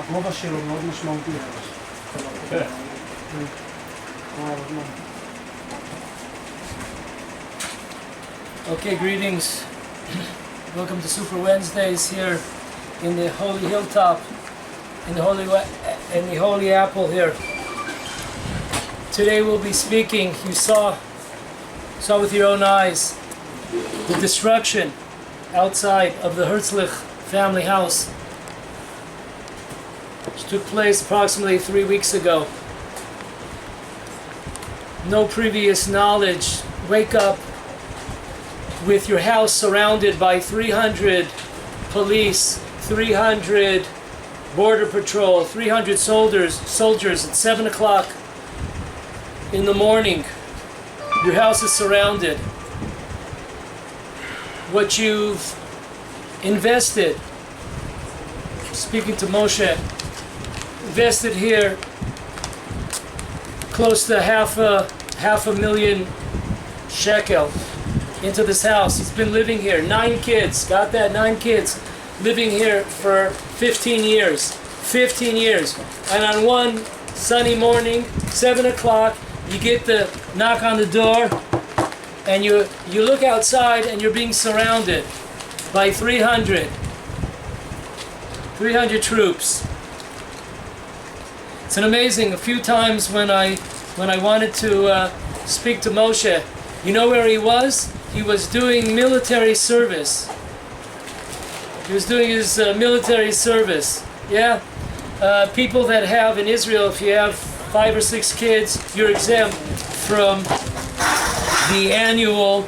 הכובע שלו מאוד משמעותי. כן. Okay, greetings. Welcome to Super Wednesdays here in the Holy Hilltop, in the Holy Apple here. Today we'll be speaking. You saw with your own eyes the destruction outside of the Herzlich family house, which took place approximately 3 weeks ago. No previous knowledge. Wake up with your house surrounded by 300 police, 300 border patrol, 300 soldiers at 7 o'clock in the morning. Your house is surrounded. What you've invested, speaking to Moshe, invested here close to half a million shekel into this house. He's been living here. 9 kids, got that? 9 kids living here for 15 years. 15 years. And on one sunny morning, 7 o'clock, you get the knock on the door, and you look outside and you're being surrounded by 300 troops. It's an amazing. A few times when I wanted to speak to Moshe, you know where he was? He was doing military service. He was doing his military service. Yeah? People that have in Israel, if you have 5 or 6 kids, you're exempt from the annual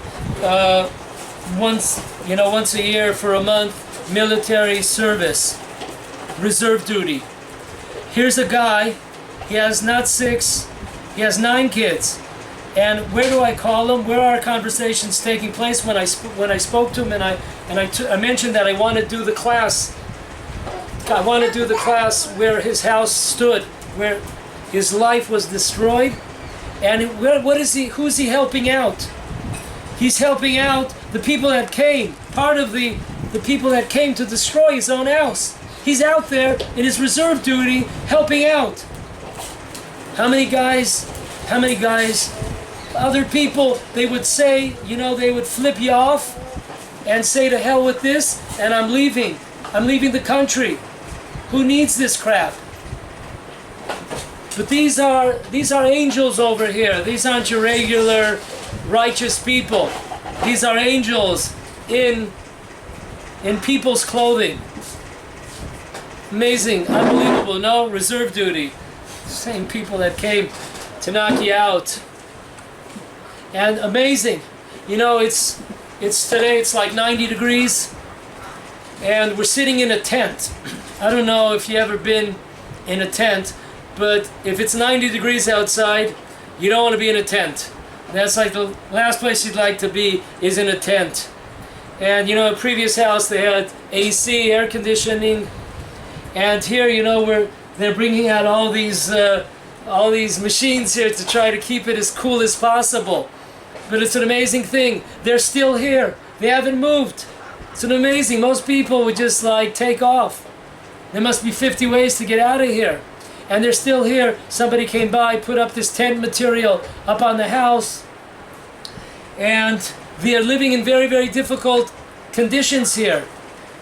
once a year for a month military service, reserve duty. Here's a guy, he has not 6, he has 9 kids. And where do I call him? Where are our conversations taking place? When I spoke to him and I mentioned that I want to do the class. I want to do the class where his house stood, where his life was destroyed. And who's he helping out? He's helping out the people that came, part of the people that came to destroy his own house. He's out there in his reserve duty helping out. How many guys, other people, they would say, they would flip you off and say to hell with this, and I'm leaving the country. Who needs this crap? But these are angels over here. These aren't your regular righteous people. These are angels in people's clothing. Amazing, unbelievable. No, reserve duty. Same people that came to knock you out. And amazing. It's today, it's like 90 degrees. And we're sitting in a tent. I don't know if you've ever been in a tent, but if it's 90 degrees outside, you don't want to be in a tent. That's like the last place you'd like to be is in a tent. And a previous house they had AC, air conditioning, and here they're bringing out all these machines here to try to keep it as cool as possible. But it's an amazing thing. They're still here. They haven't moved. It's an amazing. Most people would just take off. There must be 50 ways to get out of here. And they're still here. Somebody came by, put up this tent material up on the house. And they are living in very, very difficult conditions here.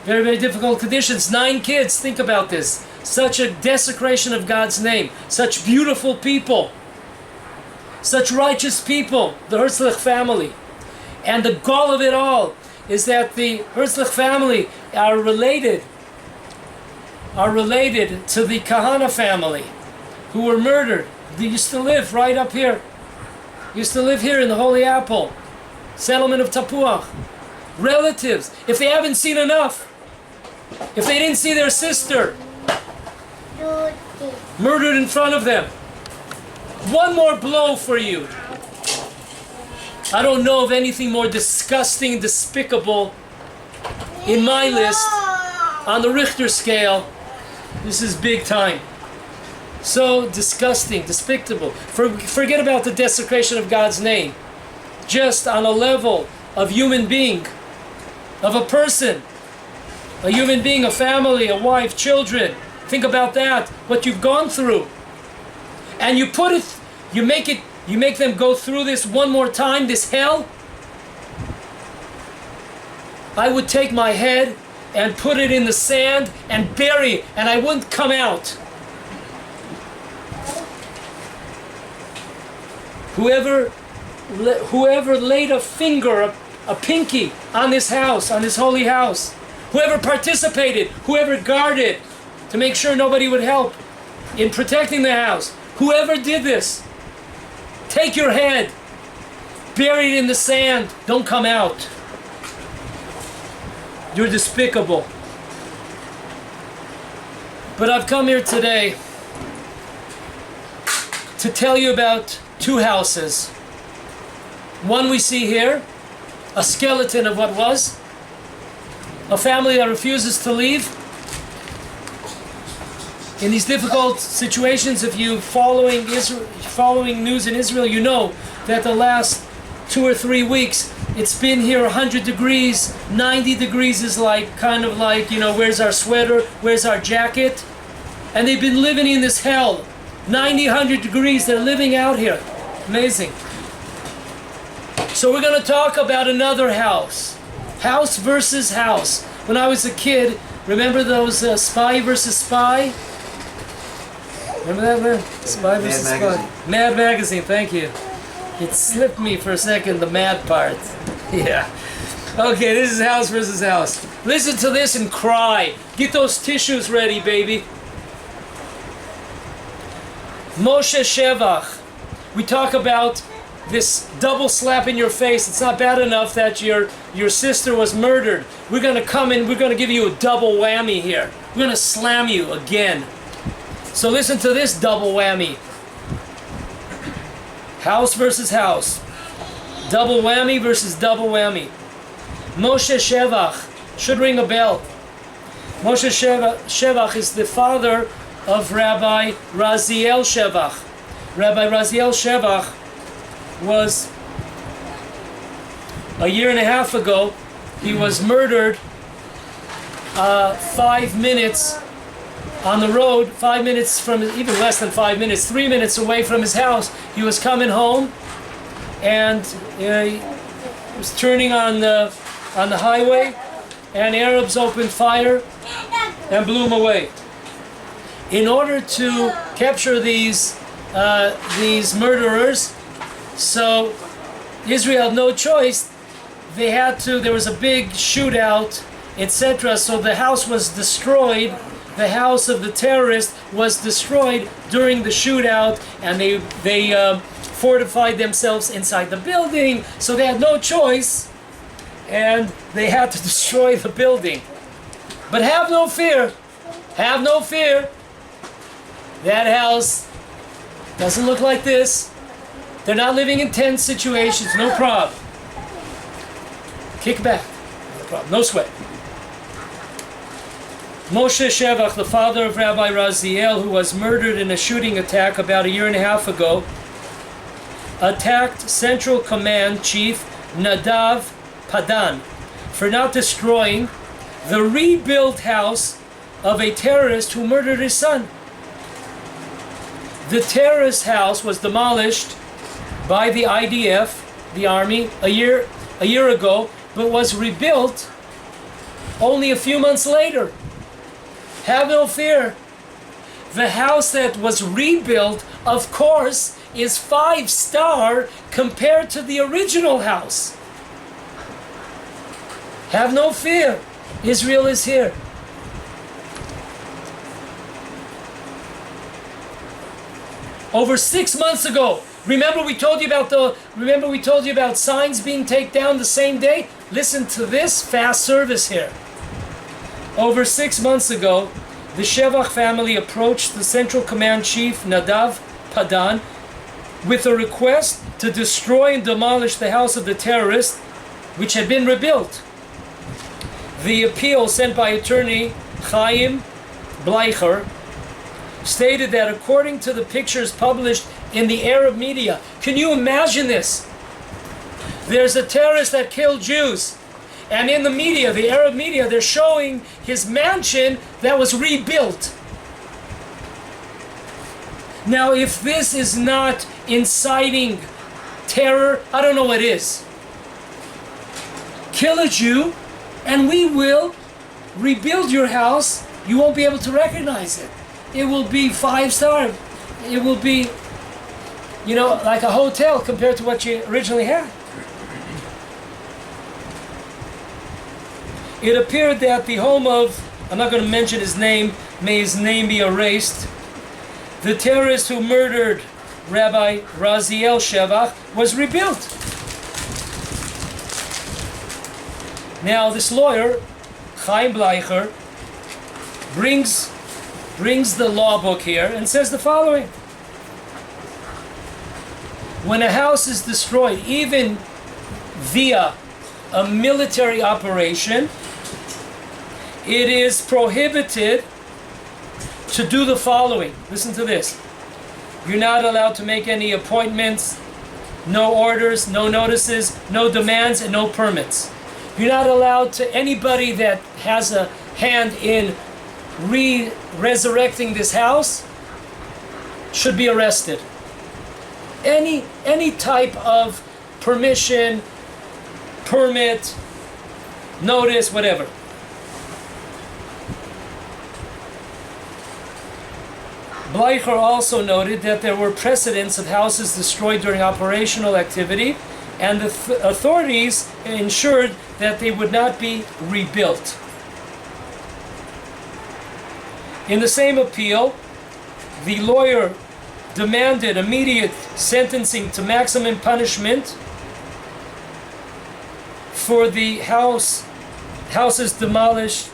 Very, very difficult conditions. 9 kids, think about this. Such a desecration of God's name. Such beautiful people. Such righteous people. The Herzlich family. And the gall of it all is that the Herzlich family are related to the Kahana family who were murdered. They used to live right up here. Used to live here in the Holy Apple. Settlement of Tapuach. Relatives. If they haven't seen enough, if they didn't see their sister murdered in front of them, one more blow for you. I don't know of anything more disgusting, despicable in my list on the Richter scale. This is big time. So disgusting, despicable. Forget about the desecration of God's name. Just on a level of human being, of a person, a human being, a family, a wife, children, Think about that, what you've gone through. And you make them go through this one more time, this hell. I would take my head and put it in the sand and bury it, and I wouldn't come out. Whoever laid a finger, a pinky on this house, on this holy house, whoever participated, whoever guarded to make sure nobody would help in protecting the house, whoever did this, take your head, bury it in the sand, don't come out. You're despicable. But I've come here today to tell you about two houses. One we see here, a skeleton of what was, a family that refuses to leave. In these difficult situations, if you're following news in Israel, you know that the last 2 or 3 weeks, it's been here 100 degrees, 90 degrees is like, kind of like, where's our sweater, where's our jacket? And they've been living in this hell. 90, 100 degrees, they're living out here. Amazing. So we're going to talk about another house. House versus house. When I was a kid, remember those Spy versus Spy? Remember that, man? Spy versus Spy. Mad Magazine, thank you. It slipped me for a second, the mad part. Yeah. Okay, this is house versus house. Listen to this and cry. Get those tissues ready, baby. Moshe Shevach. We talk about this double slap in your face. It's not bad enough that your sister was murdered. We're going to come in, we're going to give you a double whammy here. We're going to slam you again. So listen to this double whammy. House versus house. Double whammy versus double whammy. Moshe Shevach. Should ring a bell. Moshe Shevach is the father of Rabbi Raziel Shevach. Rabbi Raziel Shevach was, a year and a half ago, he was murdered 5 minutes on the road, 5 minutes from, even less than 5 minutes, 3 minutes away from his house. He was coming home and he was turning on the highway, and Arabs opened fire and blew him away. In order to capture these murderers, so Israel had no choice. There was a big shootout, etc. So the house was destroyed. The house of the terrorist was destroyed during the shootout, and they fortified themselves inside the building. So they had no choice, and they had to destroy the building. But have no fear. Have no fear. That house doesn't look like this. They're not living in tense situations. No problem. Kick back. No problem. No sweat. Moshe Shevach, the father of Rabbi Raziel, who was murdered in a shooting attack about a year and a half ago, attacked Central Command Chief Nadav Padan for not destroying the rebuilt house of a terrorist who murdered his son. The terrorist house was demolished by the IDF, the army, a year ago, but was rebuilt only a few months later. Have no fear. The house that was rebuilt, of course, is 5-star compared to the original house. Have no fear. Israel is here. Over 6 months ago, remember we told you about signs being taken down the same day? Listen to this fast service here. Over 6 months ago, the Shevach family approached the Central Command Chief Nadav Padan with a request to destroy and demolish the house of the terrorist, which had been rebuilt. The appeal sent by attorney Chaim Bleicher stated that according to the pictures published in the Arab media, can you imagine this? There's a terrorist that killed Jews, and in the media, the Arab media, they're showing his mansion that was rebuilt. Now, if this is not inciting terror, I don't know what is. Kill a Jew, and we will rebuild your house. You won't be able to recognize it. It will be 5-star. It will be, like a hotel compared to what you originally had. It appeared that the home of, I'm not going to mention his name, may his name be erased, the terrorist who murdered Rabbi Raziel Shevach was rebuilt. Now this lawyer, Chaim Bleicher, brings the law book here and says the following. When a house is destroyed, even via a military operation, it is prohibited to do the following. Listen to this. You're not allowed to make any appointments, no orders, no notices, no demands, and no permits. You're not allowed to, anybody that has a hand in resurrecting this house should be arrested. Any type of permission, permit, notice, whatever. Bleicher also noted that there were precedents of houses destroyed during operational activity, and the authorities ensured that they would not be rebuilt. In the same appeal, the lawyer demanded immediate sentencing to maximum punishment for the houses demolished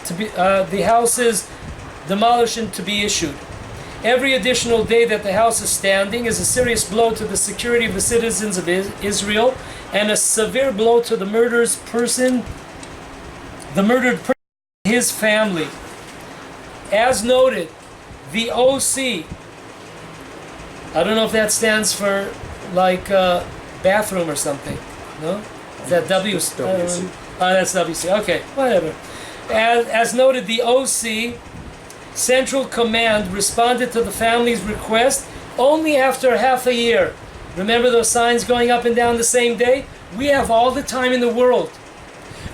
to be demolition to be issued. Every additional day that the house is standing is a serious blow to the security of the citizens of Israel and a severe blow to the murdered person, and his family. As noted, the OC, I don't know if that stands for like bathroom or something, no? Is that WC? That's WC, okay, whatever. As noted, the OC, Central Command, responded to the family's request only after half a year. Remember those signs going up and down the same day? We have all the time in the world.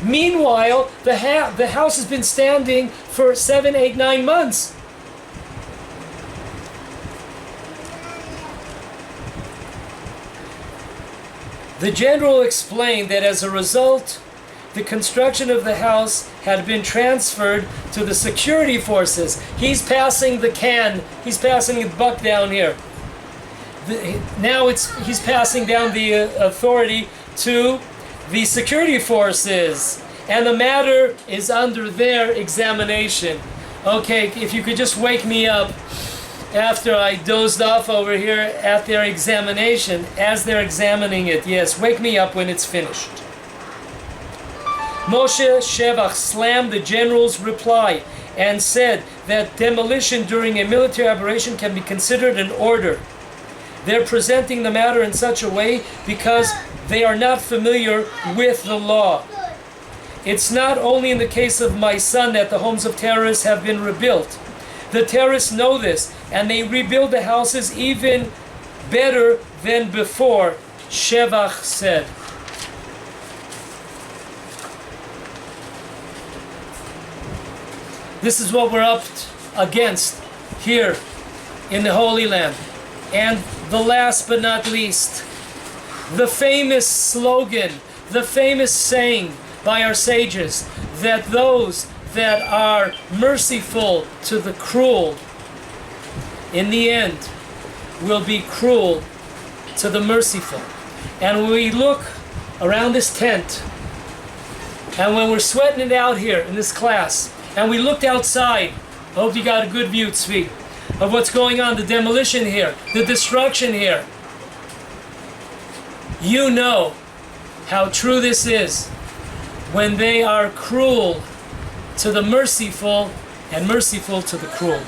Meanwhile, the house has been standing for 7, 8, 9 months. The general explained that as a result, the construction of the house had been transferred to the security forces. He's passing the can, he's passing the buck down here. He's passing down the authority to the security forces, and the matter is under their examination. Okay, if you could just wake me up after I dozed off over here at their examination, as they're examining it. Yes, wake me up when it's finished. Moshe Shevach slammed the general's reply and said that demolition during a military operation can be considered an order. They're presenting the matter in such a way because they are not familiar with the law. It's not only in the case of my son that the homes of terrorists have been rebuilt. The terrorists know this, and they rebuild the houses even better than before, Shevach said. This is what we're up against here in the Holy Land. And the last but not least, the famous slogan, the famous saying by our sages, that those that are merciful to the cruel, in the end, will be cruel to the merciful. And when we look around this tent, and when we're sweating it out here in this class, and we looked outside, I hope you got a good view, Tzvi, of what's going on, the demolition here, the destruction here. You know how true this is when they are cruel to the merciful and merciful to the cruel.